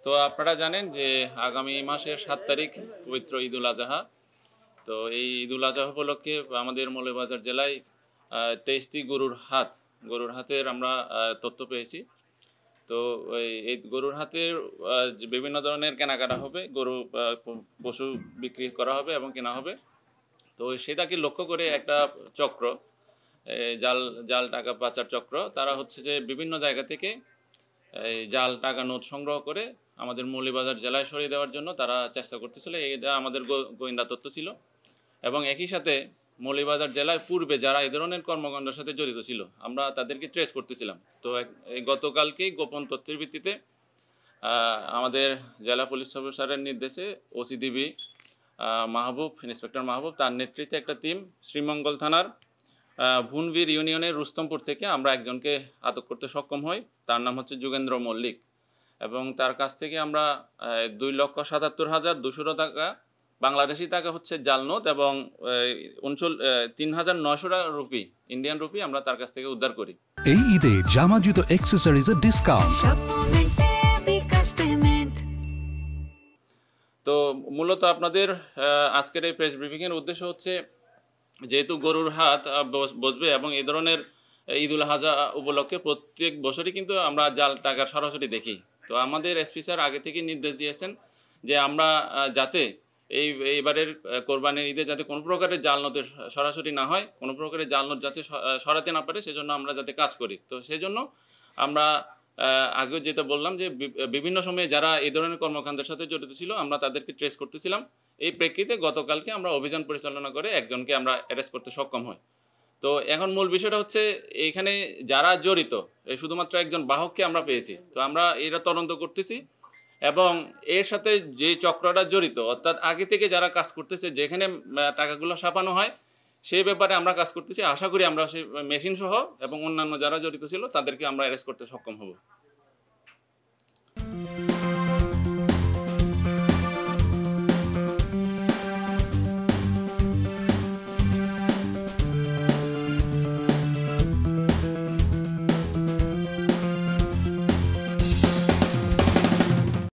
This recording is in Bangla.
তো আপনারা জানেন যে আগামী মাসের ৭ তারিখ পবিত্র ঈদুল আজহা। তো এই ঈদুল আজহা উপলক্ষে আমাদের মৌলভীবাজার জেলায় ২৩টি গরুর হাতের আমরা তথ্য পেয়েছি। তো এই গরুর হাতের যে বিভিন্ন ধরনের কেনাকাটা হবে, গরু পশু বিক্রি করা হবে এবং কেনা হবে। তো সেটাকে লক্ষ্য করে একটা চক্র, জাল জাল টাকা পাচার চক্র, তারা হচ্ছে যে বিভিন্ন জায়গা থেকে এই জাল টাকা নোট সংগ্রহ করে আমাদের মৌলভীবাজার জেলায় সরিয়ে দেওয়ার জন্য তারা চেষ্টা করতেছিল। এটা আমাদের গোয়েন্দা তথ্য ছিল এবং একই সাথে মৌলভীবাজার জেলায় পূর্বে যারা এই ধরনের কর্মকাণ্ডের সাথে জড়িত ছিল আমরা তাদেরকে ট্রেস করতেছিলাম। তো এই গতকালকেই গোপন তথ্যের ভিত্তিতে আমাদের জেলা পুলিশ অফিসারের নির্দেশে ওসিডিবি ইন্সপেক্টর মাহবুব তার নেতৃত্বে একটা টিম শ্রীমঙ্গল থানার ভুনবীর ইউনিয়নের রুস্তমপুর থেকে আমরা একজনকে আটক করতে সক্ষম হই। তার নাম হচ্ছে যোগেন্দ্র মল্লিক এবং তার কাছ থেকে আমরা ২,৭৭,২০০ টাকা বাংলাদেশি টাকা হচ্ছে জাল নোট এবং ৩,৯০০ রুপি ইন্ডিয়ান রুপি আমরা তার কাছ থেকে উদ্ধার করি। এই ঈদে জামা জুতো অ্যাকসেসরিজের ডিসকাউন্ট। তো মূলত আপনাদের আজকের এই প্রেস ব্রিফিংয়ের উদ্দেশ্য হচ্ছে, যেহেতু গরুর হাট বসবে এবং এই ধরনের ঈদুল আজহা উপলক্ষে প্রত্যেক বছরই কিন্তু আমরা জাল টাকা সরাসরি দেখি। তো আমাদের এসপি স্যার আগে থেকে নির্দেশ দিয়েছেন যে আমরা যাতে এইবারের কোরবানির ঈদে যাতে কোনো প্রকারের জাল নোটের সরাসরি না হয়, কোনো প্রকারের জাল নোট যাতে সরাতে না পারে, সেজন্য আমরা যাতে কাজ করি। তো সেজন্য আমরা আগেও যেটা বললাম যে বিভিন্ন সময়ে যারা এই ধরনের কর্মকাণ্ডের সাথে জড়িত ছিল আমরা তাদেরকে ট্রেস করতেছিলাম। এই প্রেক্ষিতে গতকালকে আমরা অভিযান পরিচালনা করে একজনকে আমরা অ্যারেস্ট করতে সক্ষম হই। তো এখন মূল বিষয়টা হচ্ছে এইখানে যারা জড়িত শুধুমাত্র একজন বাহককে আমরা পেয়েছি। তো আমরা এরা তদন্ত করতেছি এবং এর সাথে যে চক্রটা জড়িত, অর্থাৎ আগে থেকে যারা কাজ করতেছে, যেখানে টাকাগুলো ছাপানো হয় সেই ব্যাপারে আমরা কাজ করতেছি। আশা করি আমরা সেই মেশিন সহ এবং অন্যান্য যারা জড়িত ছিল তাদেরকে আমরা অ্যারেস্ট করতে সক্ষম হব।